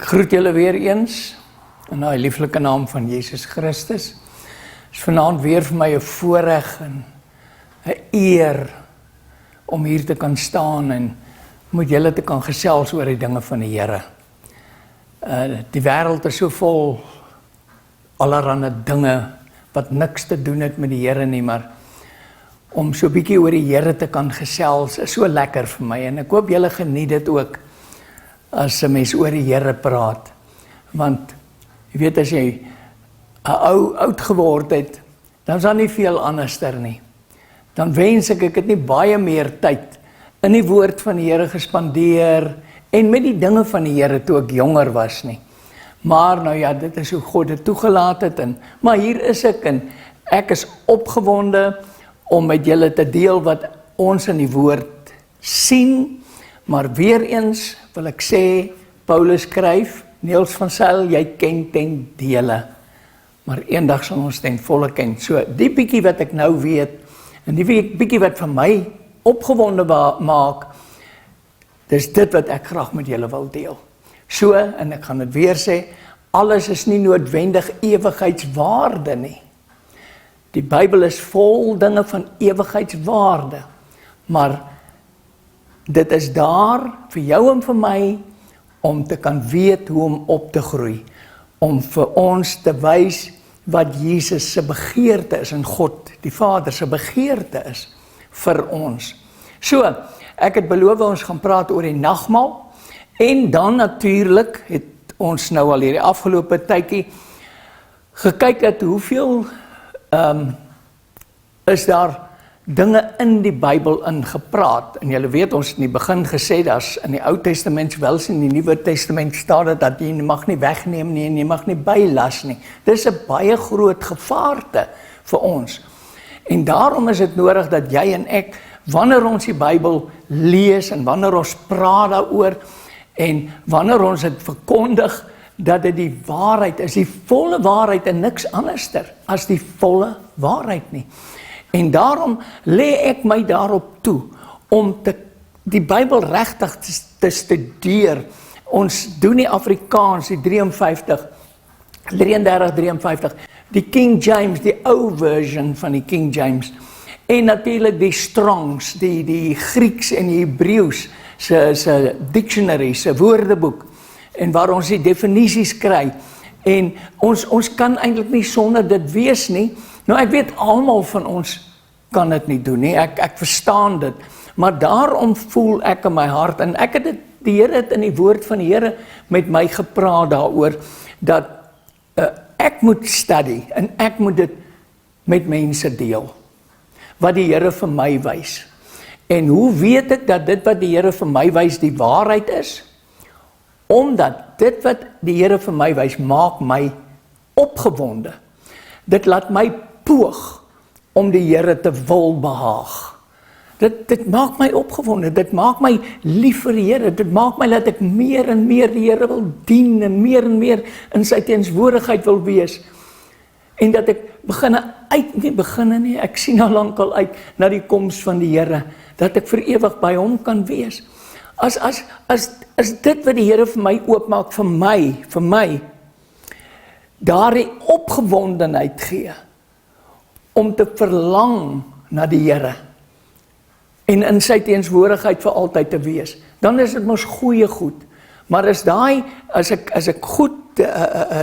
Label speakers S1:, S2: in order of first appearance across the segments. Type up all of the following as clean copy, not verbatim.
S1: Ek groet julle weer eens in die lieflike naam van Jesus Christus. Het is vanaand weer vir my 'n voorreg en 'n eer om hier te kan staan en met julle te kan gesels oor die dinge van die Here. Die wêreld is so vol allerlei dinge wat niks te doen het met die Here nie, maar om so 'n bietjie oor die Here te kan gesels is so lekker vir my en ek hoop julle geniet dit ook as 'n mens oor die Here praat. Want jy weet, as jy oud geword het, dan is daar nie veel anderster nie. Dan wens ek het nie baie meer tyd in die woord van die Here gespandeer en met die dinge van die Here toe ek jonger was nie. Maar nou ja, dit is hoe God dit toegelaat het. Maar hier is ek en ek is opgewonde om met julle te deel wat ons in die woord sien. Maar weer eens wil ek sê, Paulus skryf, Niels van Sail, jy ken ten dele, maar eendag sal ons ten volle ken. So die bietjie wat ek nou weet, en die bietjie wat vir my opgewonde maak, dis dit wat ek graag met julle wil deel. So, en ek gaan dit weer sê, alles is nie noodwendig ewigheidswaarde nie. Die Bybel is vol dinge van ewigheidswaarde, maar dit is daar vir jou en vir my om te kan weet hoe om op te groei, om vir ons te wys wat Jesus se begeerte is en God, die Vader se begeerte is vir ons. So, ek het beloof ons gaan praat oor die nagmaal en dan natuurlik het ons nou al hierdie afgelope tydjie gekyk het hoeveel is daar dinge in die Bybel ingepraat. En julle weet, ons het in die begin gesê, daar's in die Ou Testament, sowel as in die Nuwe Testament staan dit dat jy mag nie wegneem nie en jy mag nie bylas nie. Dis 'n baie groot gevaarte vir ons. En daarom is dit nodig dat jy en ek, wanneer ons die Bybel lees en wanneer ons praat daaroor en wanneer ons dit verkondig, dat dit die waarheid is, die volle waarheid en niks anderster as die volle waarheid nie. En daarom lê ek my daarop toe om die Bybel regtig te studeer. Ons doen die Afrikaans, die 33-53, die King James, die ou version van die King James, en natuurlik die Strongs, die Grieks en die Hebreëus se dictionary, se woordeboek, en waar ons die definisies kry. En ons kan eintlik nie sonder dit wees nie. Nou ek weet almal van ons kan dit nie doen nie, ek verstaan dit, maar daarom voel ek in my hart, en ek het die Here het in die woord van die Here met my gepraat daaroor, dat ek moet study, en ek moet dit met mense deel, wat die Here vir my wys. En hoe weet ek dat dit wat die Here vir my wys die waarheid is? Omdat dit wat die Here vir my wys, maak my opgewonde. Dit laat my poog om die Here te wil behaag. Dit maak my opgewonde, dit maak my lief vir die Here, dit maak my dat ek meer en meer die Here wil dien en meer in sy teenwoordigheid wil wees. En dat ek ek sien al lank al uit na die koms van die Here, dat ek vir ewig by hom kan wees. As dit wat die Here vir my oopmaak, vir my, daardie opgewondenheid gee, om te verlang na die Here, en in sy teenswoordigheid vir altyd te wees, dan is dit mos goeie goed. Maar as ek goed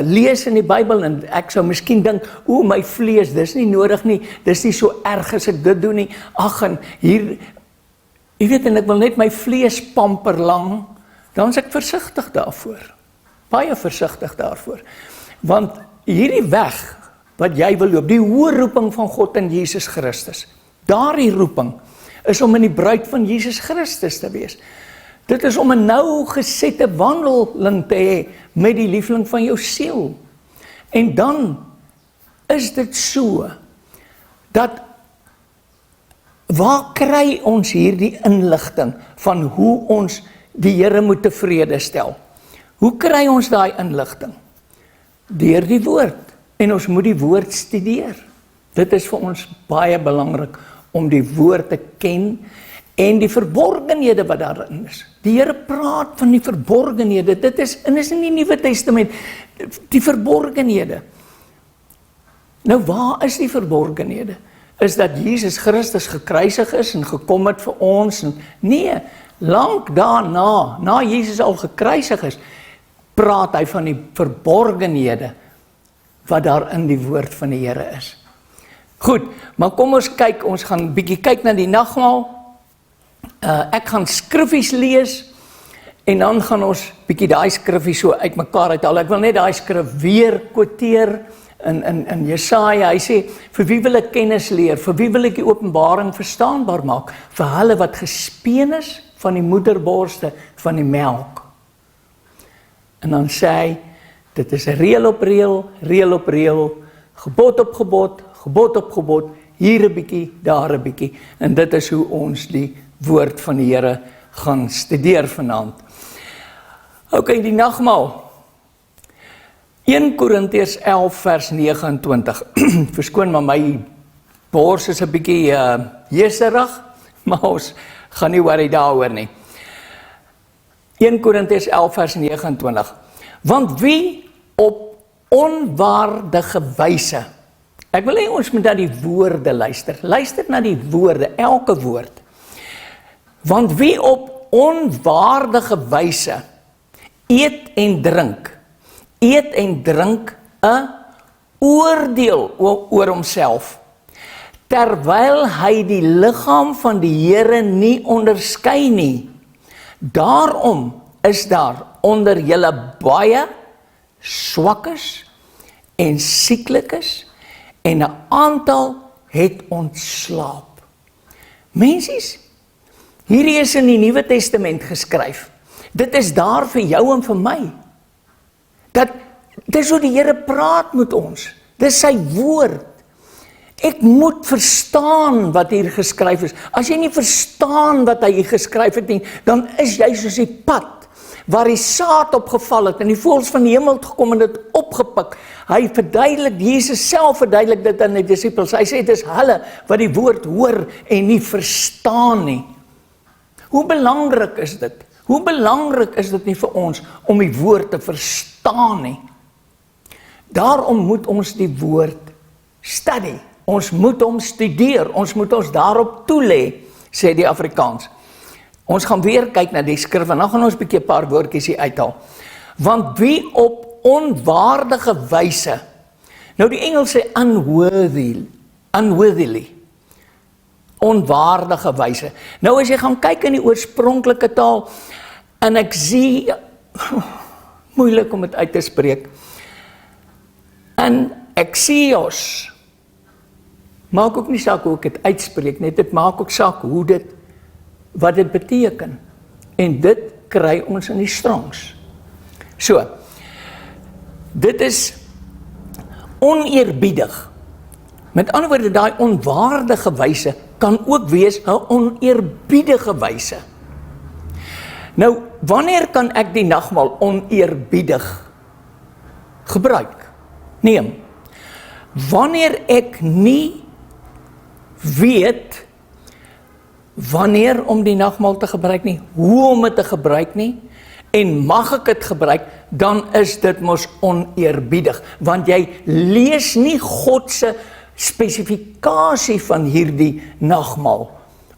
S1: lees in die Bybel, en ek sou miskien dink, my vlees, dis nie nodig nie, dis nie so erg as ek dit doen nie, en hier, jy weet, en ek wil net my vlees pamper lang, dan is ek versigtig daarvoor, baie versigtig daarvoor, want hierdie weg, wat jy wil loop, die hoë roeping van God in Jesus Christus, daardie roeping, is om in die bruid van Jesus Christus te wees. Dit is om 'n nou gesette wandeling te hê met die liefling van jou siel. En dan is dit so, dat waar kry ons hierdie inligting van hoe ons die Here moet tevrede stel? Hoe kry ons daai inligting? Deur die woord. En ons moet die woord studeer. Dit is vir ons baie belangrik om die woord te ken en die verborgenhede wat daarin is. Die Here praat van die verborgenhede, dit is in die Nuwe Testament, die verborgenhede. Nou waar is die verborgenhede? Is dat Jesus Christus gekruisig is en gekom het vir ons? Nee, lank daarna, na Jesus al gekruisig is, praat hy van die verborgenhede wat daar in die woord van die Here is. Goed, maar kom ons kyk, ons gaan bietjie kyk na die nagmaal. Ek gaan skriffies lees en dan gaan ons bietjie daai skriffies so uitmekaar uithaal. Ek wil net daai skrif weer quoteer in Jesaja. Hy sê, vir wie wil ek kennis leer? Vir wie wil ek die openbaring verstaanbaar maak? Vir hulle wat gespeen is van die moederborste van die melk. En dan sê hy, dit is reël op reël, reël op reël, gebod op gebod, gebod op gebod, hier 'n bietjie, daar 'n bietjie. En dit is hoe ons die woord van die Here gaan studeer vanaand. OK, die nagmaal. 1 Korintiërs 11 vers 29. Verskoon maar my bors is 'n bietjie jeserig, maar ons gaan nie worry daaroor nie. 1 Korintiërs 11 vers 29. Want wie op onwaardige wyse, ek wil hê ons moet na die woorde luister. Luister na die woorde, elke woord. Want wie op onwaardige wyse eet en drink 'n oordeel oor homself, terwyl hy die liggaam van die Here nie onderskei nie. Daarom is daar onder julle baie swakkes en sieklikes en 'n aantal het ontslaap. Mensies, hierdie is in die Nuwe Testament geskryf. Dit is daar vir jou en vir my. Dis hoe die Here praat met ons. Dis sy woord. Ek moet verstaan wat hier geskryf is. As jy nie verstaan wat hy hier geskryf het nie, dan is jy soos die pad waar die saad opgeval het en die voëls van die hemel het gekom en dit opgepik. Hy verduidelik, Jesus self verduidelik dit aan die disippels. Hy sê, dit is hulle wat die woord hoor en nie verstaan nie. Hoe belangrik is dit? Hoe belangrik is dit nie vir ons om die woord te verstaan nie? Daarom moet ons die woord study. Ons moet hom studeer. Ons moet ons daarop toelê, sê die Afrikaans. Ons gaan weer kyk na die skrif en dan gaan ons 'n bietjie 'n paar woordjies hier uithaal. Want wie op onwaardige wyse, nou die Engels sê unworthily, onwaardige wyse. Nou as jy gaan kyk in die oorspronklike taal, en ek sien, moeilik om dit uit te spreek, en Axios, maak ook nie saak hoe ek dit uitspreek, net dit maak ook saak hoe dit, wat dit beteken, en dit kry ons in die Strongs. So, dit is oneerbiedig. Met ander woorde, daai onwaardige wyse kan ook wees 'n oneerbiedige wyse. Nou, wanneer kan ek die nagmaal oneerbiedig gebruik? Neem. Wanneer ek nie weet wanneer om die nagmaal te gebruik nie, hoe om dit te gebruik nie, en mag ek dit gebruik, dan is dit mos oneerbiedig, want jy lees nie God se spesifikasie van hierdie nagmaal,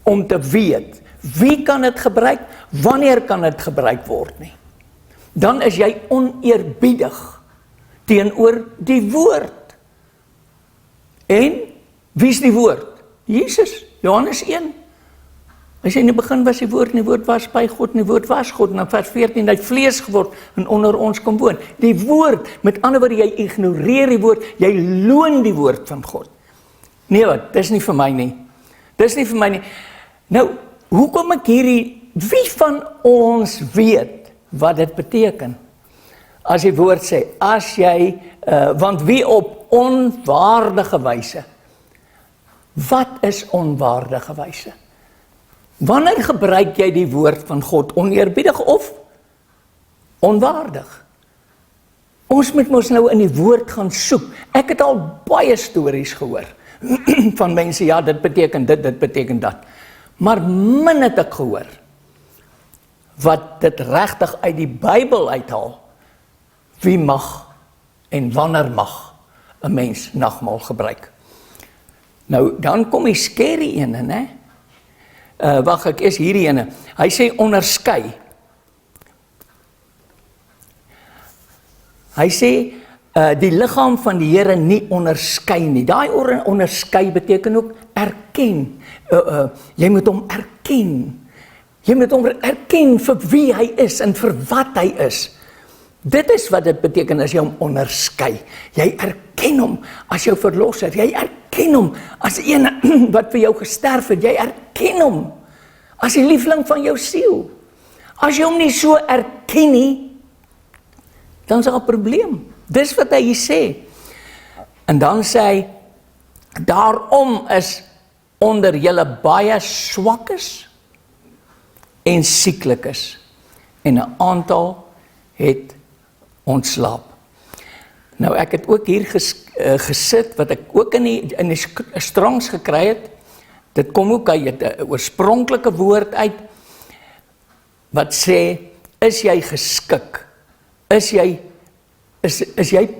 S1: om te weet, wie kan dit gebruik, wanneer kan dit gebruik word nie. Dan is jy oneerbiedig teenoor die woord. En, wie is die woord? Jesus, Johannes 1. Hy sê in die begin was die woord, en die woord was by God, en die woord was God, en dan vers 14, hy het vlees geword, en onder ons kom woon. Die woord, met ander woorde, jy ignoreer die woord, jy loon die woord van God. Nee wat, dis nie vir my nie. Dis nie vir my nie. Nou, hoekom ek hierdie, wie van ons weet wat dit beteken? As die woord sê, as jy, want wie op onwaardige wyse. Wat is onwaardige wyse? Wanneer gebruik jy die woord van God oneerbiedig of onwaardig? Ons moet mos nou in die woord gaan soek. Ek het al baie stories gehoor van mense, ja, dit beteken dit, dit beteken dat. Maar min het ek gehoor, wat dit regtig uit die Bybel uithaal, wie mag en wanneer mag 'n mens nagmaal gebruik. Nou, dan kom die scary ene, né? Wag, ek is hierdie ene. Hy sê onderskei. Hy sê, die liggaam van die Here nie onderskei nie. Daai onderskei beteken ook erken. Jy moet hom erken. Jy moet hom erken vir wie hy is en vir wat hy is. Dit is wat dit beteken as jy hom onderskei. Jy erken hom as jou verlosser. Jy erken hom as een wat vir jou gesterf het. Jy erken hom as die liefling van jou siel. As jy hom nie so erken nie, dan is daar 'n probleem. Dis wat hy hier sê. En dan sê hy, daarom is onder julle baie swak is en sieklik is, en 'n aantal het ontslaap. Nou ek het ook hier gesit, wat ek ook in die Strongs gekry het. Dit kom ook uit 'n oorspronklike woord uit, wat sê, is jy geskik? Is jy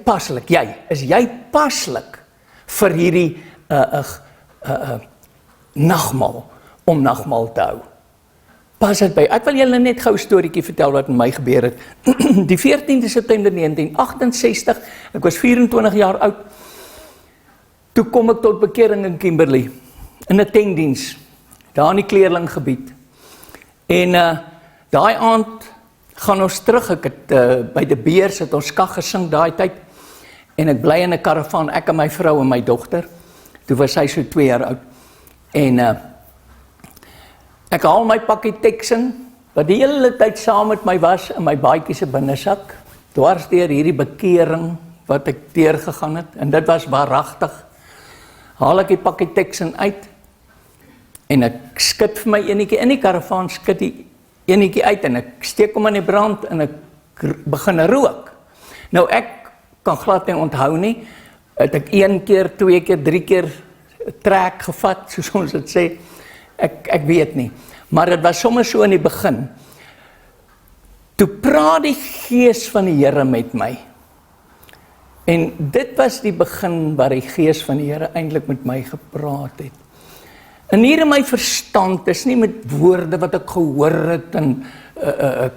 S1: paslik? Is jy paslik vir hierdie nagmaal, om nagmaal te hou? Pas dit by. Ek wil julle net gou 'n storieetjie vertel wat met my gebeur het. Die 14de September 1968, ek was 24 jaar oud, toe kom ek tot bekering in Kimberley, in 'n tentdiens, daar in die Kleerlinggebied. En daai aand gaan ons terug, ek het by die Beers het ons skag gesing daai tyd, en ek bly in 'n karavaan, ek en my vrou en my dogter, toe was sy so 2 jaar oud, en ek haal my pakkie Texan, wat die hele tyd saam met my was, in my baadjie se binnesak, dwars deur hierdie bekering, wat ek deurgegaan het, en dit was waaragtig, haal ek die pakkie Texan uit, en ek skit vir my enetjie in die karavaan, skit die enetjie uit, en ek steek hom in die brand, en ek begin rook. Nou ek kan glad nie onthou nie, het ek 1 keer, 2 keer, 3 keer trek gevat, soos ons dit sê, ek weet nie, maar dit was sommer so in die begin. Toe praat die Gees van die Here met my, en dit was die begin waar die Gees van die Here eintlik met my gepraat het. En hier in my verstand, is nie met woorde wat ek gehoor het, en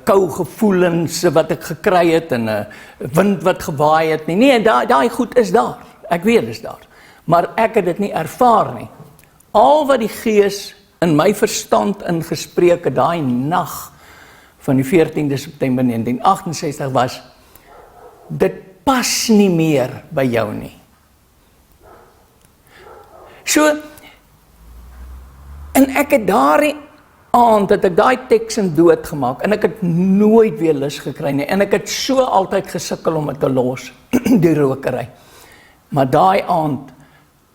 S1: kou gevoelens wat ek gekry het, en wind wat gewaai het nie. Nee, daai goed is daar, ek weet is daar, maar ek het dit nie ervaar nie. Al wat die Gees in my verstand ingespreek het, daai nag van die 14de September 1968 was, dit pas nie meer by jou nie. So, en ek het daardie aand, dat ek daai Texan doodgemaak, en ek het nooit weer lus gekry nie, en ek het so altyd gesukkel om het te los, die rokery. Maar daai aand,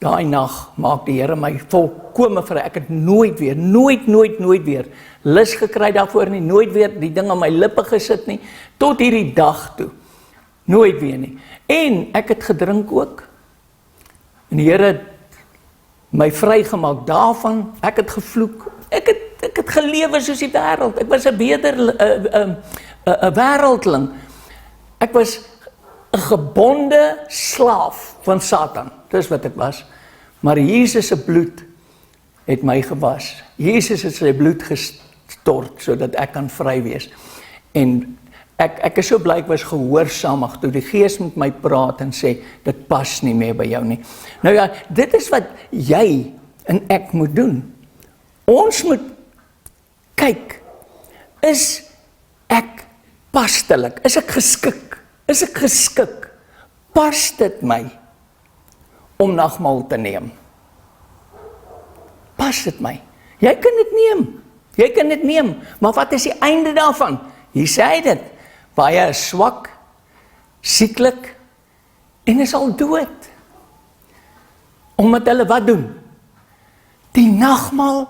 S1: daai nag, maak die Here my volkome vry. Ek het nooit weer lus gekry daarvoor nie, nooit weer die ding aan my lippe gesit nie, tot hierdie dag toe. Nooit weer nie. En ek het gedrink ook. En die Here het my vrygemaak daarvan. Ek het gevloek. Ek het gelewe soos die wêreld. Ek was 'n wêreldling. Ek was 'n gebonde slaaf van Satan. Dis wat ek was. Maar Jesus se bloed het my gewas. Jesus het sy bloed gestort sodat ek kan vry wees. En ek is so bly ek was gehoorsaamig toe die Gees met my praat en sê dit pas nie meer by jou nie. Nou ja, dit is wat jy en ek moet doen. Ons moet kyk, is ek pastelik? Is ek geskik? Is ek geskik? Pas dit my om nagmaal te neem? Pas dit my? Jy kan dit neem. Maar wat is die einde daarvan? Hier sê hy dit. Baie is swak, sieklik en is al dood. Omdat hulle wat doen? Die nagmaal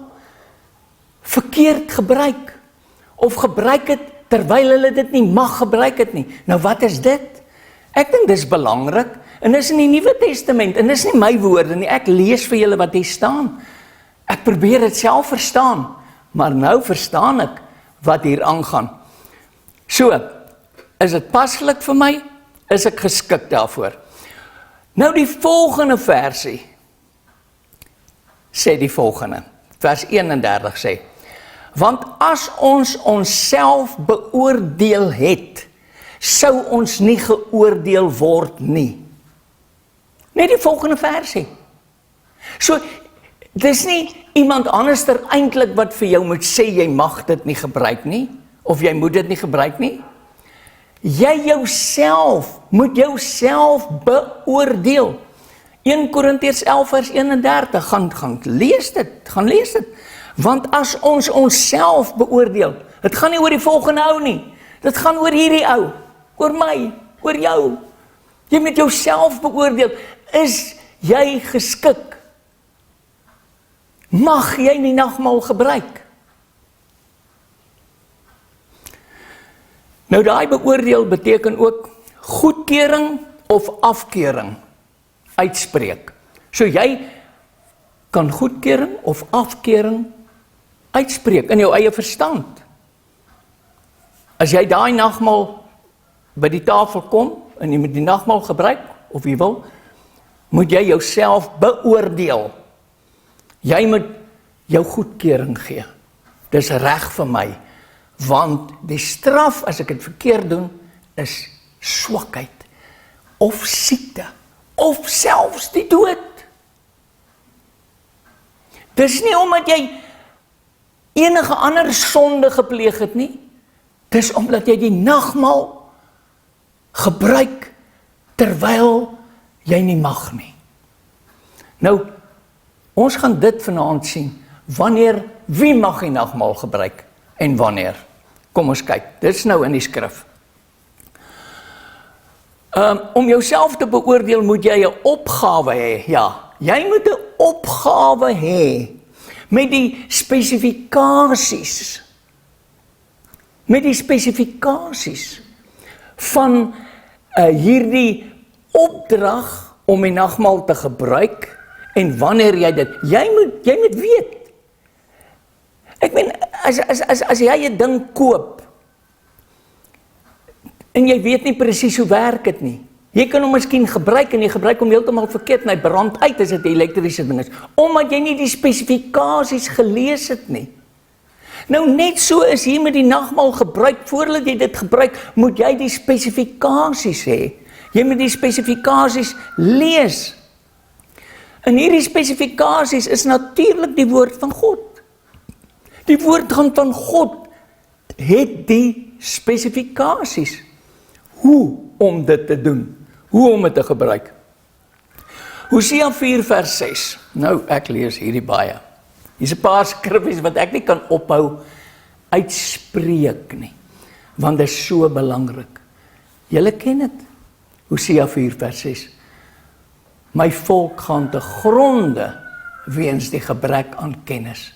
S1: verkeerd gebruik. Of gebruik het terwyl hulle dit nie mag gebruik het nie. Nou wat is dit? Ek dink dis belangrik. En dis in die Nuwe Testament. En dis nie my woorde nie. Ek lees vir julle wat hier staan. Ek probeer dit self verstaan, maar nou verstaan ek wat hier aangaan. So, is dit paslik vir my? Is ek geskik daarvoor? Nou die volgende versie sê die volgende, vers 31 sê, want as ons onsself beoordeel het, sou ons nie geoordeel word nie. Net die volgende versie. So, dis nie iemand anderster eintlik wat vir jou moet sê, jy mag dit nie gebruik nie, of jy moet dit nie gebruik nie. Jy jouself, moet jouself beoordeel. 1 Korintiërs 11 vers 31, gaan lees dit. Want as ons onsself beoordeel, dit gaan nie oor die volgende ou nie, dit gaan oor hierdie ou, oor my, oor jou. Jy moet jouself beoordeel, is jy geskik? Mag jy die nagmaal gebruik? Nou daai beoordeel beteken ook goedkeuring of afkeuring uitspreek. So jy kan goedkeuring of afkeuring uitspreek in jou eie verstand. As jy daai nagmaal by die tafel kom en jy moet die nagmaal gebruik, of jy wil, moet jy jouself beoordeel. Jy moet jou goedkeuring gee. Dis reg vir my. Want die straf, as ek dit verkeerd doen, is swakheid, of siekte, of selfs die dood. Dis nie omdat jy enige ander sonde gepleeg het nie, dis omdat jy die nagmaal gebruik, terwyl jy nie mag nie. Nou, ons gaan dit vanaand sien, wie mag die nagmaal gebruik, en wanneer. Kom ons kyk, dit is nou in die skrif. Om jouself te beoordeel moet jy 'n opgawe hê, ja. Jy moet 'n opgawe hê, met die spesifikasies, van hierdie opdrag om die nagmaal te gebruik, en wanneer jy dit, jy moet weet. Ek meen, as jy 'n ding koop, en jy weet nie presies hoe werk dit nie, jy kan hom miskien gebruik, en jy gebruik hom heeltemal verkeerd, en hy brand uit as dit 'n elektriese ding is, omdat jy nie die spesifikasies gelees het nie. Nou net so is hier met die nagmaal gebruik, voordat jy dit gebruik, moet jy die spesifikasies hê. Jy moet die spesifikasies lees. En hierdie spesifikasies is natuurlik die woord van God. Die woord van God het die spesifikasies. Hoe om dit te doen? Hoe om dit te gebruik? Hosea 4 vers 6. Nou, ek lees hierdie baie. Hier's 'n paar skriffies wat ek nie kan ophou uitspreek nie, want dit is so belangrik. Julle ken dit. Hosea 4 vers 6. My volk gaan te gronde weens die gebrek aan kennis.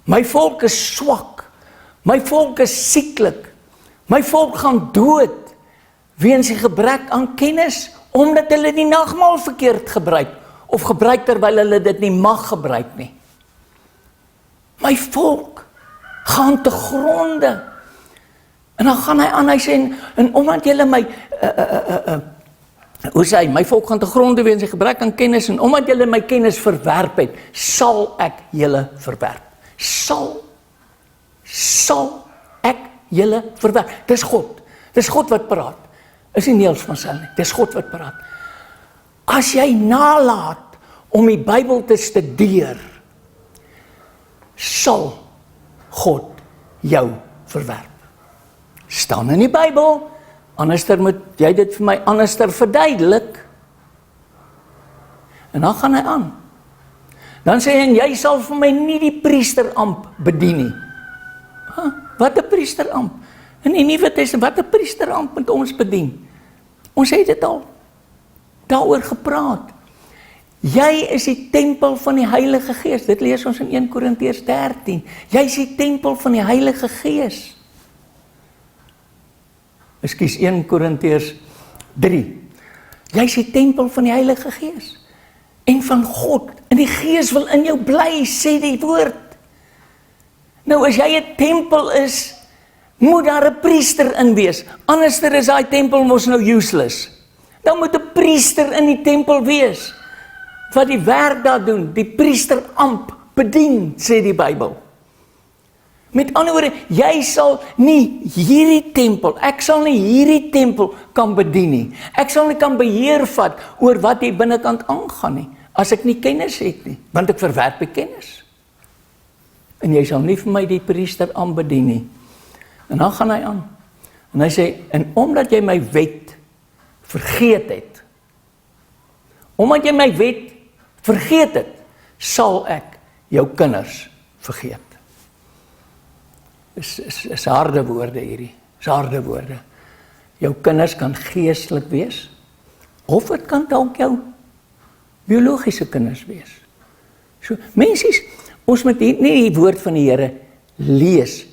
S1: My volk is swak, my volk is sieklik, my volk gaan dood, weens die gebrek aan kennis, omdat hulle die nagmaal verkeerd gebruik, of gebruik terwyl hulle dit nie mag gebruik nie. My volk gaan te gronde. En dan gaan hy aan, hy sê, en omdat julle my, hoe sê hy, my volk gaan te gronde weens die gebrek aan kennis, en omdat julle my kennis verwerp het, sal ek julle verwerp. Sal ek julle verwerp. Dis God wat praat. Is nie Niels van Sail nie, dis God wat praat. As jy nalat om die Bybel te studeer, sal God jou verwerp. Staan in die Bybel, anderster moet jy dit vir my anderster verduidelik. En dan gaan hy aan. Dan sê hy, en jy sal vir my nie die priesteramp bedien nie. Wat 'n priesteramp? In die Nuwe Testament, wat 'n priesteramp moet ons bedien? Ons het dit al daaroor gepraat. Jy is die tempel van die Heilige Gees. Dit lees ons in 1 Korintiërs 13. Jy is die tempel van die Heilige Gees. Ekskuus, 1 Korintiërs 3. Jy is die tempel van die Heilige Gees. En van God. En die Gees wil in jou bly, sê die woord. Nou as jy 'n tempel is, moet daar 'n priester in wees. Anderster is daai tempel mos nou useless. Dan moet 'n priester in die tempel wees, wat die werk daar doen, die priesteramp bedien, sê die Bybel. Met ander woorde, jy sal nie hierdie tempel, ek sal nie hierdie tempel kan bedien nie. Ek sal nie kan beheer vat oor wat hier binnekant aangaan nie, as ek nie kennis het nie, want ek verwerp die kennis. En jy sal nie vir my die priesteramp bedien nie. En dan gaan hy aan. En hy sê, en omdat jy my wet vergeet het, omdat jy my wet vergeet het, sal ek jou kinders vergeet. Is harde woorde hierdie, is harde woorde. Jou kinders kan geestelik wees, of het kan dalk jou biologiese kinders wees. So, mensies, ons moet nie die woord van die Here lees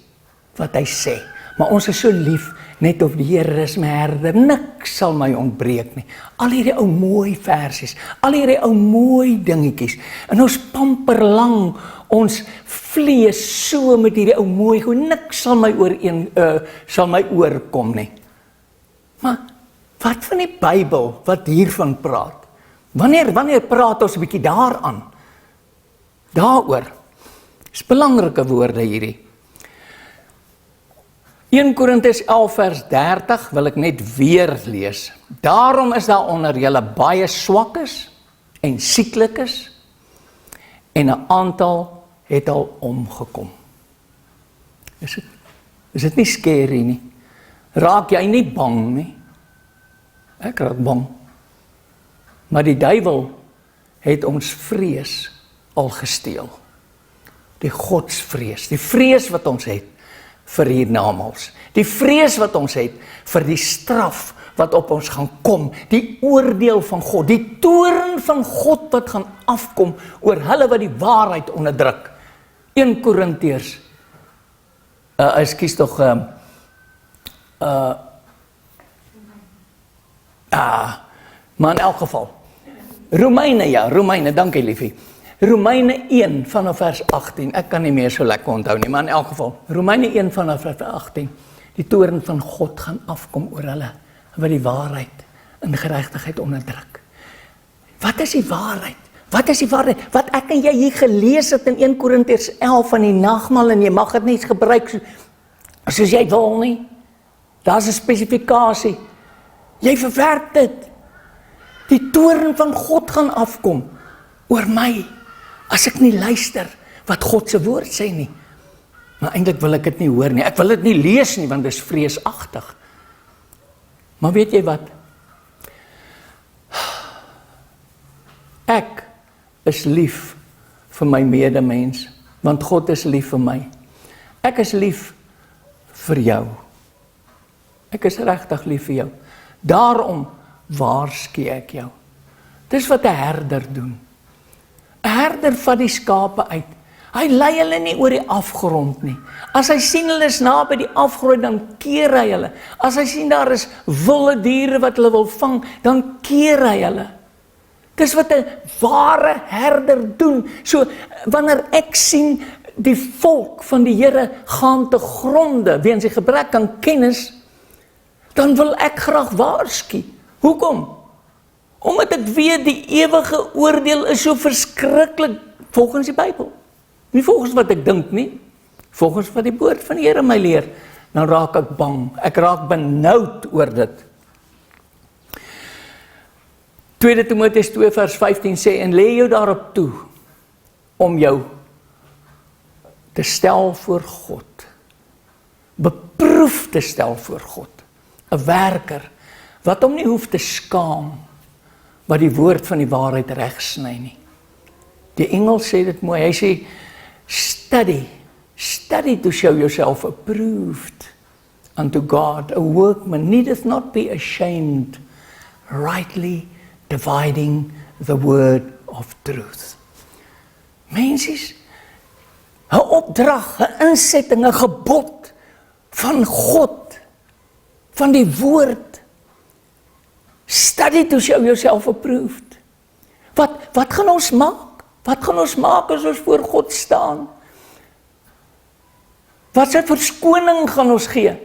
S1: wat hy sê, maar ons is so lief, net of die Here is my herder, niks sal my ontbreek nie. Al hierdie ou mooi versies, al hierdie ou mooi dingetjies, en ons pamper lang, ons vlees so met hierdie ou mooi, niks sal my oorkom nie. Maar, wat van die Bybel, wat hiervan praat? Wanneer praat ons 'n bietjie daaraan? Daaroor, is belangrike woorde hierdie. 1 Korintiërs 11 vers 30 wil ek net weer lees. Daarom is daar onder julle baie swakkes en sieklikes, en 'n aantal het al omgekom. Is dit nie scary nie? Raak jy nie bang nie? Ek raak bang. Maar die duiwel het ons vrees al gesteel. Die godsvrees, die vrees wat ons het vir hiernamaals, die vrees wat ons het vir die straf wat op ons gaan kom, die oordeel van God, die toorn van God wat gaan afkom oor hulle wat die waarheid onderdruk. 1 Korintiërs, maar in elk geval, Romeine, dankie liefie, Romeine 1 vanaf vers 18, ek kan nie meer so lekker onthou nie, maar in elk geval, Romeine 1 vanaf vers 18, die toorn van God gaan afkom oor hulle, wat die waarheid en geregtigheid onderdruk. Wat is die waarheid? Wat is die waarheid? Wat ek en jy hier gelees het in 1 Korintiërs 11 van die nagmaal, en jy mag dit nie gebruik soos jy wil nie. Daar's 'n spesifikasie. Jy verwerp dit. Die toorn van God gaan afkom oor my, as ek nie luister wat God se woord sê nie. Maar eintlik wil ek dit nie hoor nie. Ek wil dit nie lees nie, want dit is vreesagtig. Maar weet jy wat? Ek is lief vir my medemens, want God is lief vir my. Ek is lief vir jou. Ek is regtig lief vir jou. Daarom waarsku ek jou. Dis wat 'n herder doen. 'n Herder vat die skape uit. Hy lei hulle nie oor die afgrond nie. As hy sien hulle is naby die afgrond, dan keer hy hulle. As hy sien daar is wilde diere wat hulle wil vang, dan keer hy hulle. Dis wat 'n ware herder doen. So, wanneer ek sien die volk van die Here gaan te gronde, weens die gebrek aan kennis, dan wil ek graag waarsku. Hoekom? Omdat ek weet die ewige oordeel is so verskriklik volgens die Bybel. Nie volgens wat ek dink nie, volgens wat die woord van die Here my leer. Dan raak ek bang, ek raak benoud oor dit. 2 Timoteus 2 vers 15 sê, en lê jou daarop toe, om jou te stel voor God. Beproef te stel voor God. 'n werker, wat hom nie hoef te skaam, wat die woord van die waarheid regsny nie. Die engel sê dit mooi, hy sê, study to show yourself approved unto God, a workman needeth not be ashamed, rightly dividing the word of truth. Mensies, 'n opdrag, 'n insetting, 'n gebod van God, van die woord. Study to show yourself approved. Wat gaan ons maak? Wat gaan ons maak as ons voor God staan? Wat 'n verskoning gaan ons gee?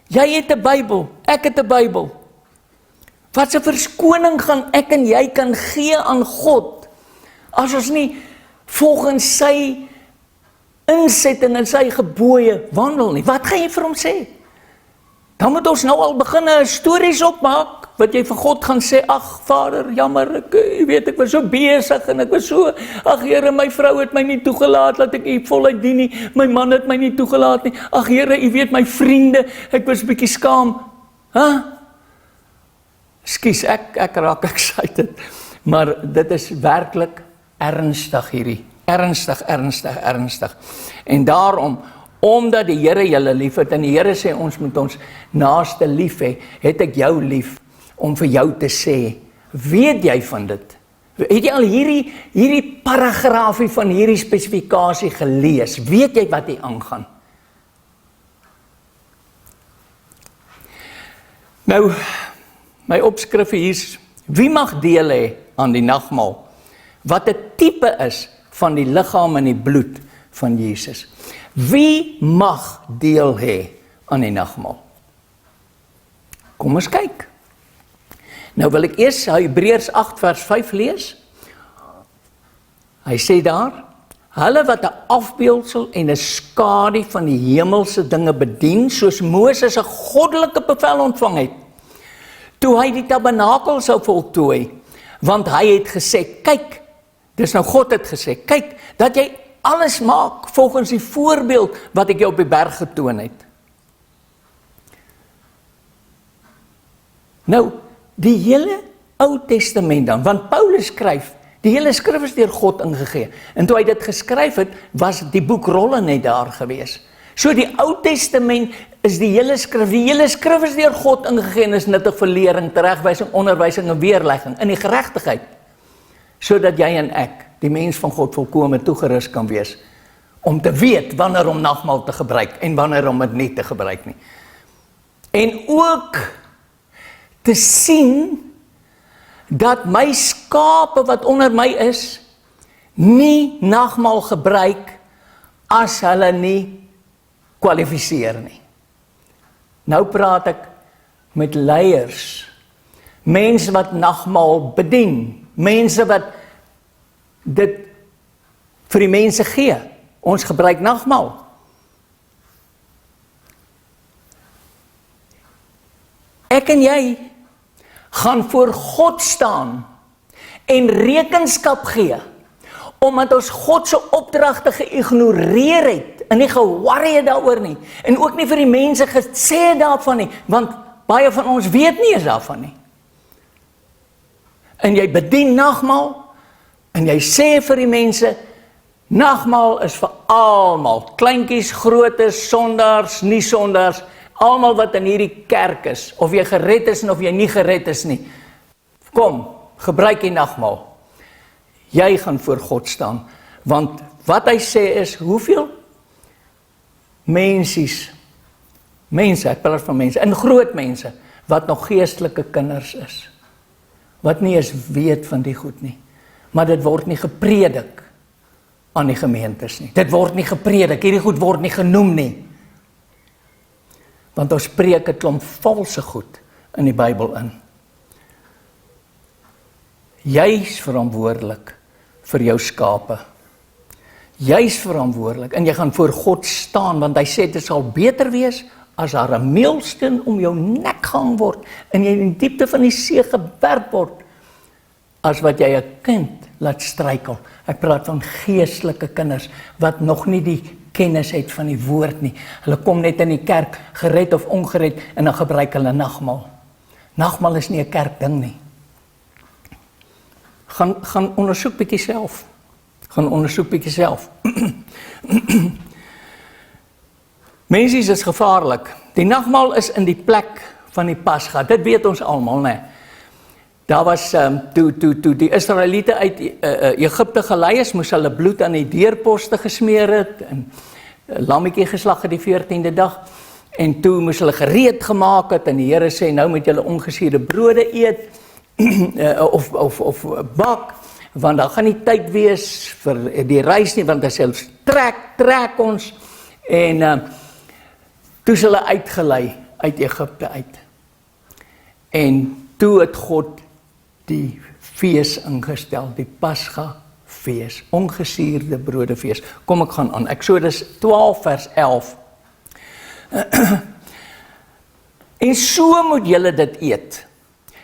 S1: Jy het 'n Bybel, ek het 'n Bybel. Wat 'n verskoning gaan ek en jy kan gee aan God, as ons nie volgens sy insetting en sy gebooie wandel nie? Wat gaan jy vir hom sê? Dan moet ons nou al begin stories opmaak, wat jy vir God gaan sê, ag Vader, jammer, ek was so besig, en ek was so, ag Here, my vrou het my nie toegelaat, dat ek U voluit dien nie, my man het my nie toegelaat nie, ag Here, U weet my vriende, ek was bietjie skaam, Skus, ek raak excited, maar dit is werklik ernstig hierdie, ernstig, en daarom, omdat die Here julle lief het, en die Here sê ons moet ons naaste lief hê, het ek jou lief, om vir jou te sê, weet jy van dit? Het jy al hierdie paragraafie van hierdie spesifikasie gelees? Weet jy wat hier aangaan? Nou, my opskrif hier is, wie mag deel hê aan die nagmaal, wat 'n tipe is van die liggaam en die bloed van Jesus? Wie mag deel hê aan die nagmaal? Kom ons kyk. Nou wil ek eers Hebreërs 8 vers 5 lees. Hy sê daar, hulle wat 'n afbeeldsel en 'n skadu van die hemelse dinge bedien, soos Moses 'n goddelike bevel ontvang het, toe hy die tabernakel sou voltooi, want hy het gesê, kyk, dis nou God het gesê, kyk, dat jy alles maak volgens die voorbeeld wat ek jou op die berg getoon het. Nou, die hele Ou Testament dan, want Paulus skryf, die hele skrif is deur God ingegee, en toe hy dit geskryf het, was die boekrolle net daar gewees. So die Ou Testament is die hele skrif is deur God ingegee en is nuttig vir lering, teregwysing, onderwysing en weerlegging in die geregtigheid, sodat jy en ek, die mens van God, volkome toegerus kan wees, om te weet wanneer om nagmaal te gebruik, en wanneer om dit nie te gebruik nie. En ook te sien, dat my skape wat onder my is, nie nagmaal gebruik, as hulle nie kwalifiseer nie. Nou praat ek met leiers, mense wat nagmaal bedien, mense wat dit vir die mense gee. Ons gebruik nagmaal. Ek en jy gaan voor God staan en rekenskap gee, omdat ons God se opdragte geïgnoreer het, en nie geworry het daaroor nie, en ook nie vir die mense gesê het daarvan nie, want baie van ons weet nie eens daarvan nie. En jy bedien nagmaal, en jy sê vir die mense, nagmaal is vir almal, kleintjies, grootes, sondaars, nie sondaars, almal wat in hierdie kerk is, of jy gered is en of jy nie gered is nie. Kom, gebruik die nagmaal. Jy gaan voor God staan, want wat hy sê is, hoeveel mense, ek praat van mense, en groot mense, wat nog geestelike kinders is, wat nie eens weet van die goed nie, maar dit word nie gepredik aan die gemeentes nie, dit word nie gepredik, hierdie goed word nie genoem nie, want ons preek 'n klomp valse goed in die Bybel in. Jy is verantwoordelik vir jou skape. Jy is verantwoordelik, en jy gaan voor God staan, want hy sê, dit sal beter wees, as daar 'n meelsteen om jou nek gehang word, en jy in die diepte van die see gewerp word, as wat jy 'n kind laat struikel. Ek praat van geestelike kinders, wat nog nie die kennis het van die woord nie. Hulle kom net in die kerk, gered of ongered, en dan gebruik hulle nagmaal. Nagmaal is nie 'n kerkding nie. Gaan ondersoek bietjie self. Mensies is gevaarlik. Die nagmaal is in die plek van die Pasga. Dit weet ons almal, né? Daar was, toe die Israeliete uit Egipte gelei is, moes hulle bloed aan die deurposte gesmeer het, en lammetjie geslag het die 14de dag, en toe moes hulle gereed gemaak het, en die Here sê, nou moet julle ongesuurde brode eet, of bak, want daar gaan nie tyd wees vir die reis nie, want hy selfs trek ons, en toe is hulle uitgelei uit Egipte uit. En toe het God die fees ingestel, die Pasga fees, ongesuurde brode fees. Kom ek gaan aan, Eksodus 12 vers 11. En so moet julle dit eet.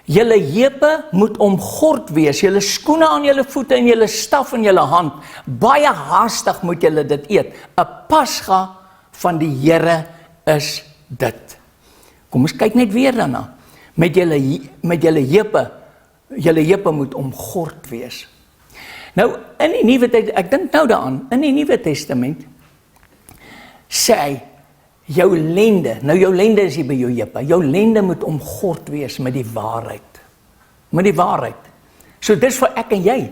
S1: Julle heupe moet omgord wees, julle skoene aan julle voete en julle staf in julle hand. Baie haastig moet julle dit eet. 'n Pasga van die Here is dit. Kom ons kyk net weer daarna. Met julle heupe moet omgord wees. Nou, in die Nuwe Testament, ek dink nou daaraan, in die Nuwe Testament, sê hy, jou lende is hier by jou heupe, jou lende moet omgord wees met die waarheid. Met die waarheid. So dis vir ek en jy.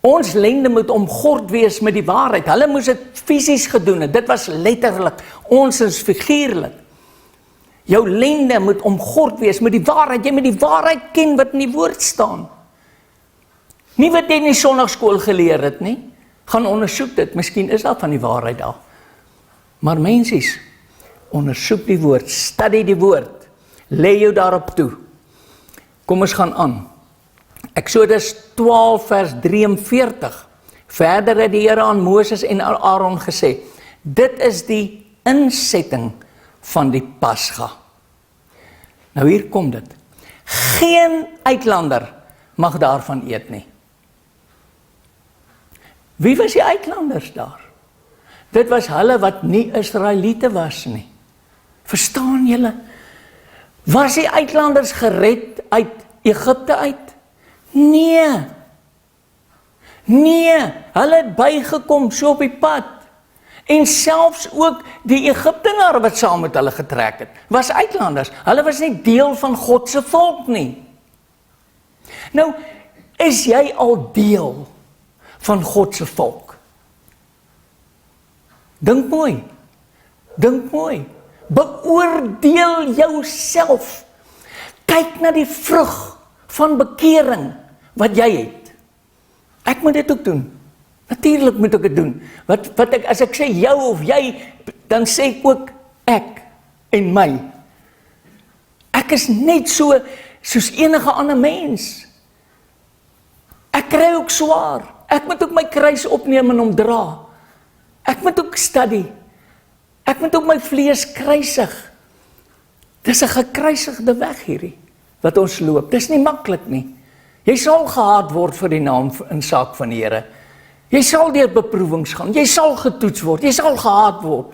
S1: Ons lende moet omgord wees met die waarheid. Hulle moes dit fisies gedoen het, dit was letterlik, ons is figuurlik. Jou lende moet omgord wees met die waarheid, jy moet die waarheid ken wat in die woord staan. Nie wat jy in die sondagskool geleer het nie, gaan ondersoek dit, miskien is daar van die waarheid daar. Maar mensies, ondersoek die woord, studie die woord, lê jou daarop toe. Kom ons gaan aan. Eksodus 12 vers 43. Verder het die Here aan Moses en Aaron gesê, dit is die insetting van die Pasga. Nou hier kom dit. Geen uitlander mag daarvan eet nie. Wie was die uitlanders daar? Dit was hulle wat nie Israeliete was nie. Verstaan julle? Was die uitlanders gered uit Egipte uit? Nee. Nee, hulle het bygekom so op die pad. En selfs ook die Egiptenare wat saam met hulle getrek het, was uitlanders. Hulle was nie deel van God se volk nie. Nou, is jy al deel van God se volk? Dink mooi. Dink mooi. Beoordeel jouself. Kyk na die vrug van bekering wat jy het. Ek moet dit ook doen. Natuurlik moet ek dit doen. As ek sê jou of jy, dan sê ek ook ek en my. Ek is net soos enige ander mens. Ek kry ook swaar. Ek moet ook my kruis opneem en hom dra. Ek moet ook studie. Ek moet ook my vlees kruisig. Dis 'n gekruisigde weg hierdie, wat ons loop. Dis nie maklik nie. Jy sal gehaat word vir die naam in saak van die Here. Jy sal deur beproewings gaan. Jy sal getoets word. Jy sal gehaat word.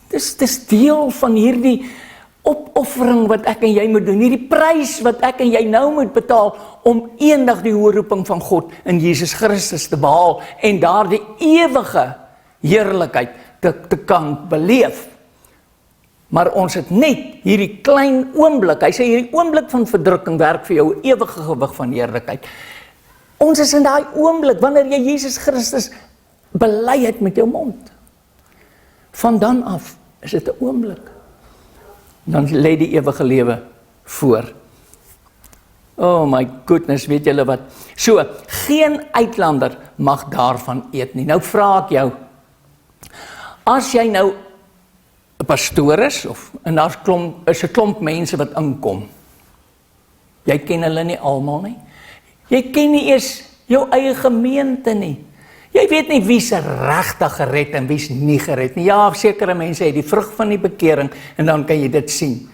S1: Dis deel van hierdie opoffering wat ek en jy moet doen. Hierdie prys wat ek en jy nou moet betaal om eendag die hoë roeping van God in Jesus Christus te behaal en daardie ewige heerlikheid te kan beleef. Maar ons het net hierdie klein oomblik, hy sê hierdie oomblik van verdrukking werk vir jou ewige gewig van heerlikheid. Ons is in daai oomblik, wanneer jy Jesus Christus bely het met jou mond. Van dan af is dit 'n oomblik. Dan lê die ewige lewe voor. Oh my goodness, weet julle wat? So, geen uitlander mag daarvan eet nie. Nou vra ek jou, as jy nou 'n pastoor is, en daar is 'n klomp mense wat inkom, jy ken hulle nie almal nie, jy ken nie eers jou eie gemeente nie, jy weet nie wie's regtig gered en wie's nie gered nie. Ja, sekere mense het die vrug van die bekering, en dan kan jy dit sien,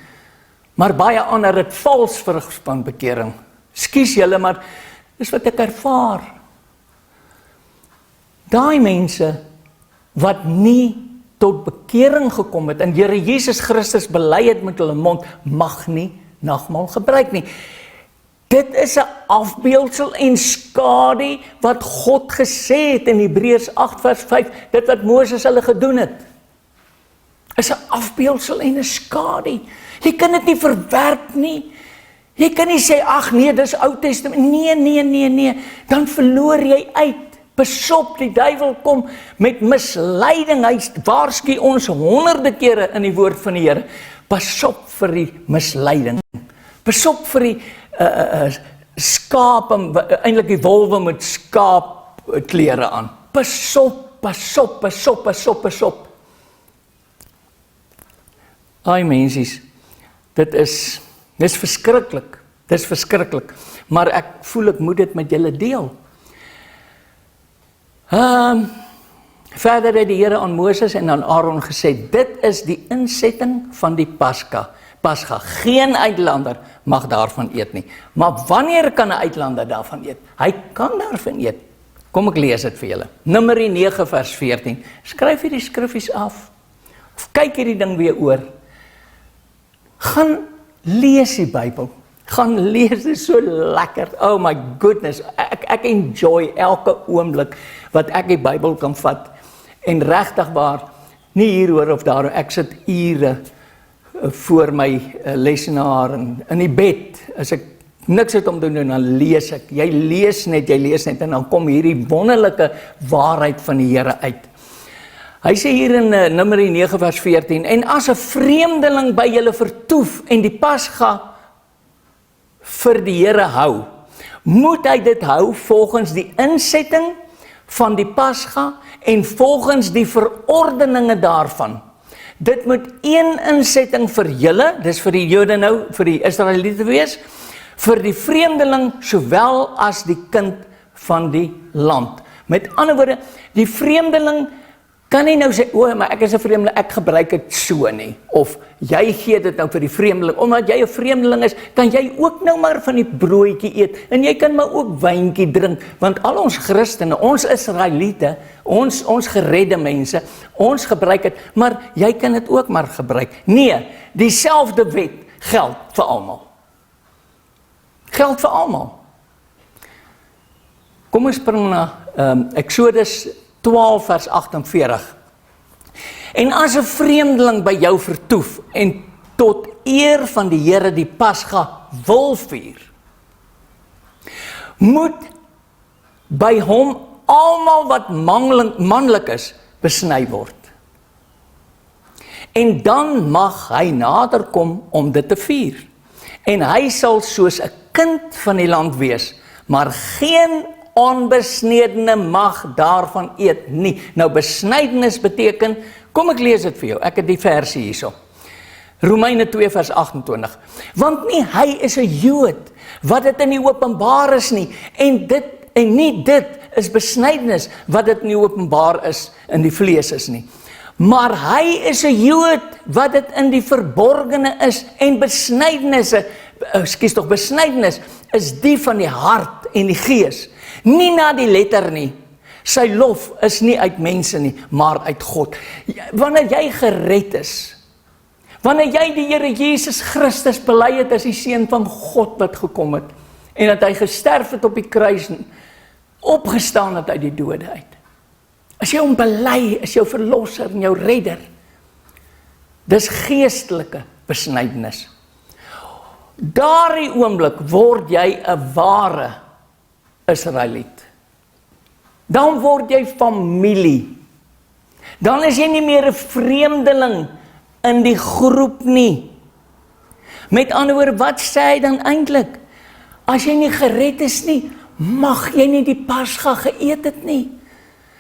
S1: maar baie ander het vals vrug van bekering. Skus julle, maar dis wat ek ervaar. Daai mense wat nie tot bekering gekom het en Here Jesus Christus bely het met hulle mond, mag nie nagmaal gebruik nie. Dit is 'n afbeeldsel en skadu wat God gesê het in Hebreërs 8 vers 5, dit wat Moses hulle gedoen het, is 'n afbeeldsel en 'n skadu. Jy kan dit nie verwerp nie. Jy kan nie sê, ag nee, dis Ou Testament. Nee, dan verloor jy uit. Besop, die duiwel kom met misleiding. Hy waarsku ons honderde kere in die woord van die Here. Pasop vir die misleiding. Pasop vir die skaap, eintlik die wolwe met skaap klere aan. Pas op, pas op, pas op, pas op, pas op. Ai mensies, dit is verskriklik, dit is verskriklik, maar ek voel ek moet dit met julle deel. Verder het die Here aan Moses en aan Aaron gesê, dit is die insetting van die Pasga. Geen uitlander mag daarvan eet nie. Maar wanneer kan 'n uitlander daarvan eet? Hy kan daarvan eet. Kom ek lees dit vir julle. Numeri 9 vers 14. Skryf hierdie skriffies af. Of kyk hierdie ding weer oor. Gaan lees die Bybel. Gaan lees, dit is so lekker. Oh my goodness, ek enjoy elke oomblik wat ek die Bybel kan vat. En regtig waar, nie hier hoor of daar, ek sit ure voor my lesenaar in die bed, as ek niks het om te doen, dan lees ek. Jy lees net, en dan kom hierdie wonderlike waarheid van die Here uit. Hy sê hier in Numeri 9 vers 14, en as 'n vreemdeling by julle vertoef en die Pasga vir die Here hou, moet hy dit hou volgens die insetting van die Pasga en volgens die verordeninge daarvan. Dit moet een insetting vir julle, dis vir die Jode nou, vir die Israeliete wees, vir die vreemdeling sowel as die kind van die land. Met ander woorde, die vreemdeling kan nie nou sê, maar ek is 'n vreemdeling, ek gebruik dit so nie, of jy gee dit nou vir die vreemdeling, omdat jy 'n vreemdeling is, kan jy ook nou maar van die broodjie eet, en jy kan maar ook wyntjie drink, want al ons Christene, ons Israeliete, ons geredde mense, ons gebruik dit, maar jy kan dit ook maar gebruik. Nee, dieselfde wet geld vir almal. Geld vir almal. Kom ons spring na Exodus 12 vers 48. En as 'n vreemdeling by jou vertoef en tot eer van die Here die Pasga wil vier, moet by hom almal wat manlik is besny word. En dan mag hy naderkom om dit te vier. En hy sal soos 'n kind van die land wees, maar geen onbesnedene mag daarvan eet nie. Nou besnydenis beteken, kom ek lees dit vir jou, ek het die versie hierso. Romeine 2 vers 28. Want nie hy is 'n Jood wat dit in die openbaar is nie, en nie dit is besnydenis wat dit in die openbaar is, in die vlees is nie. Maar hy is 'n Jood wat dit in die verborgene is, en besnydenis is die van die hart en die gees. Nie na die letter nie. Sy lof is nie uit mense nie, maar uit God. Wanneer jy gered is, wanneer jy die Here Jesus Christus bely het as die seun van God wat gekom het, en dat hy gesterf het op die kruis, opgestaan het uit die dode uit. As jy hom bely, is jou verlosser en jou redder. Dis geestelike besnydenis. Daardie oomblik word jy 'n ware Israeliet. Dan word jy familie. Dan is jy nie meer 'n vreemdeling in die groep nie. Met ander woorde, wat sê hy dan eintlik? As jy nie gered is nie, mag jy nie die Pasga geëet het nie.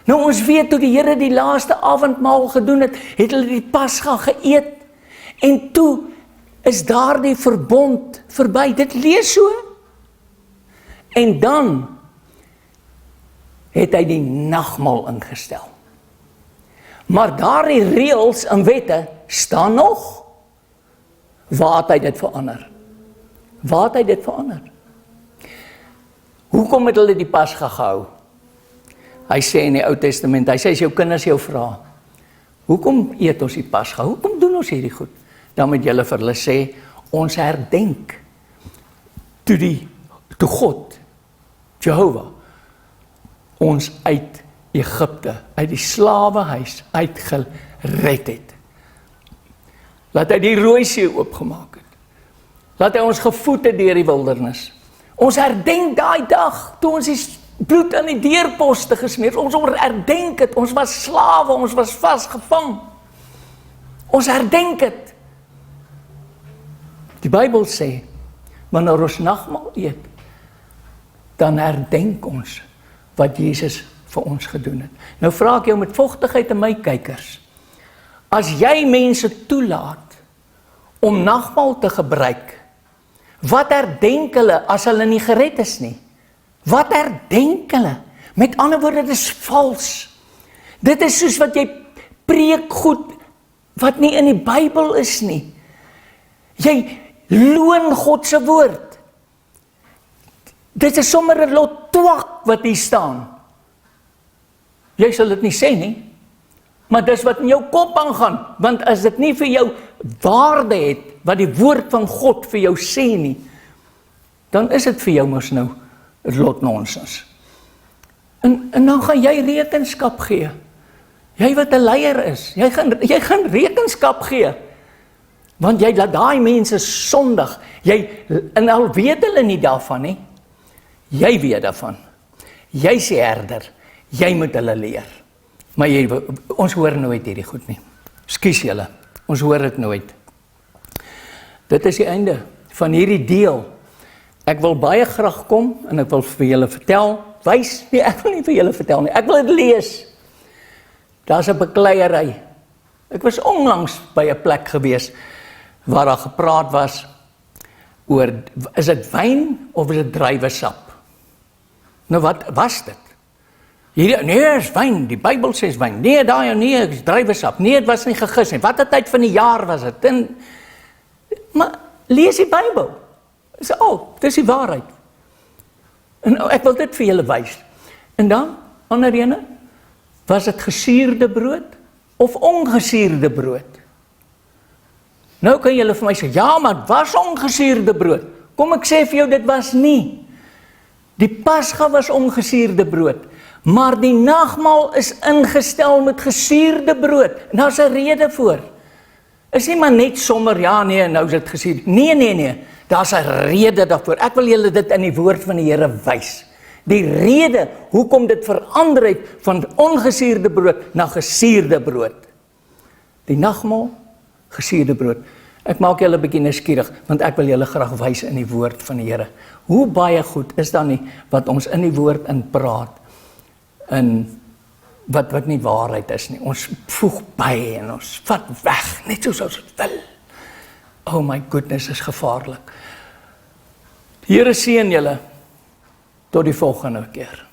S1: Nou ons weet toe die Here die laaste avondmaal gedoen het, het hulle die Pasga geëet, en toe is daardie verbond verby. Dit lees so. En dan het hy die nagmaal ingestel. Maar daardie reëls en wette staan nog. Waar het hy dit verander? Waar het hy dit verander? Hoekom het hulle die Pasga gehou? Hy sê in die Ou Testament, hy sê as jou kinders jou vra, hoekom eet ons die Pasga? Hoekom doen ons hierdie goed? Dan moet julle vir hulle sê, ons herdenk toe God, Jehovah, ons uit Egipte, uit die slawehuis uitgered het. Laat hy die Rooi See oopgemaak het. Laat hy ons gevoed het deur die wildernis. Ons herdenk daai dag, toe ons die bloed aan die deurposte gesmeer, ons herdenk het, ons was slawe, ons was vasgevang. Ons herdenk het. Die Bybel sê, wanneer ons nagmaal eet, dan herdenk ons wat Jesus vir ons gedoen het. Nou vra ek jou met vogtigheid in my kykers, as jy mense toelaat om nagmaal te gebruik, wat herdenk hulle as hulle nie gered is nie? Wat herdenk hulle? Met ander woorde, dit is vals. Dit is soos wat jy preek goed, wat nie in die Bybel is nie. Jy loon God se woord. Dit is sommer 'n lot twak wat hier staan. Jy sal dit nie sê nie, maar dis wat in jou kop aangaan, want as dit nie vir jou waarde het, wat die woord van God vir jou sê nie, dan is dit vir jou mos nou 'n lot nonsens. En dan gaan jy rekenskap gee. Jy wat 'n leier is, jy gaan rekenskap gee. Want jy laat daai mense sondig. En al weet hulle nie daarvan nie. Jy weet daarvan. Jy's die herder. Jy moet hulle leer. Maar ons hoor nooit hierdie goed nie. Skus julle. Ons hoor dit nooit. Dit is die einde van hierdie deel. Ek wil baie graag kom en ek wil vir julle vertel. Ek wil nie vir julle vertel nie. Ek wil dit lees. Daar's 'n bekleierery. Ek was onlangs by 'n plek gewees waar daar gepraat was oor, is dit wyn of is dit druiwesap? Nou wat was dit? Nee, is wyn, die Bybel sê is wyn. Nee, is druiwesap. Nee, dit was nie gegis nie. Watter tyd van die jaar was dit? Maar lees die Bybel. Dis die waarheid. En ek wil dit vir julle wys. En dan, ander ene, was dit gesuurde brood of ongesuurde brood? Nou kan julle vir my sê, ja, maar het was ongesuurde brood. Kom ek sê vir jou, dit was nie. Die Pasga was ongesuurde brood, maar die nagmaal is ingestel met gesuurde brood. En daar's 'n rede voor. Is nie maar net sommer, ja nee, nou is dit gesuurd. Nee, daar's 'n rede daarvoor. Ek wil julle dit in die woord van die Here wys. Die rede, hoekom dit verander het van ongesuurde brood na gesuurde brood. Die nagmaal, gesuurde brood. Ek maak julle 'n bietjie nuuskierig, want ek wil julle graag wys in die woord van die Here. Hoe baie goed is dan nie wat ons in die woord in praat, in wat nie waarheid is nie. Ons voeg by en ons vat weg, net soos ons dit wil. Oh my goodness, is gevaarlik. Die Here seën julle tot die volgende keer.